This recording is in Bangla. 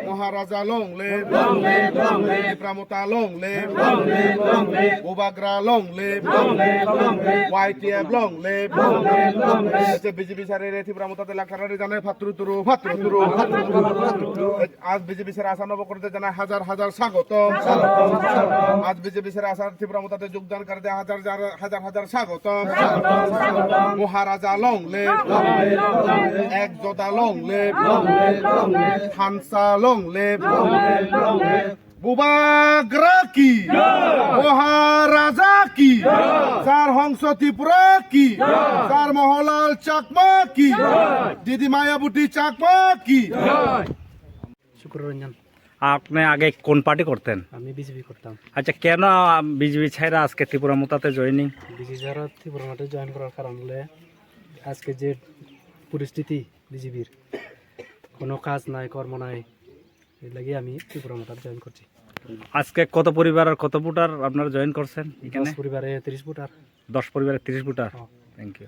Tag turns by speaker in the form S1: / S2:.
S1: মহারাজা long live Tipramotha long live উবাগ্রা long live YTF long live BJP সারের ত্রিপুরামতাতে লাখারে জানায় ফাত্রুতুরু আজ বিজেপি সার আশা নব করতে জানায় হাজার হাজার স্বাগত আজ বিজেপি সার আশা ত্রিপুরামতাতে যোগদান করতে হাজার হাজার স্বাগত মহারাজা লং লিভ একজোদা লং লিভ থানসা লং লিভ বুবাগ্রা কি মহারাজা কি স্যার হংস ত্রিপুরা কি স্যার মোহনলাল চাকমা কি দিদি মায়াবতী চাকমা কি।
S2: শুক্র রঞ্জন।
S3: আপনি আগে কোন পার্টি করতেন?
S2: আমি বিজেপি করতাম।
S3: আচ্ছা, কেন বিজেপি ছাইরা আজকে ত্রিপুরামতাতে জয়েনিং?
S2: বিজেপি ছাড়া ত্রিপুরামতাতে জয়েন করার কারণ হলে আজকে যে পরিস্থিতি বিজেপির, কোনো কাজ নাই, কর্ম নাই, এর লাগে আমি ত্রিপুরামতাতে জয়েন করছি।
S3: আজকে কত পরিবার আর কত ভোটার আপনারা জয়েন করছেন এখানে?
S2: 10 পরিবারে 30 ভোটার।
S3: 10 পরিবারে 30 ভোটার। Thank you.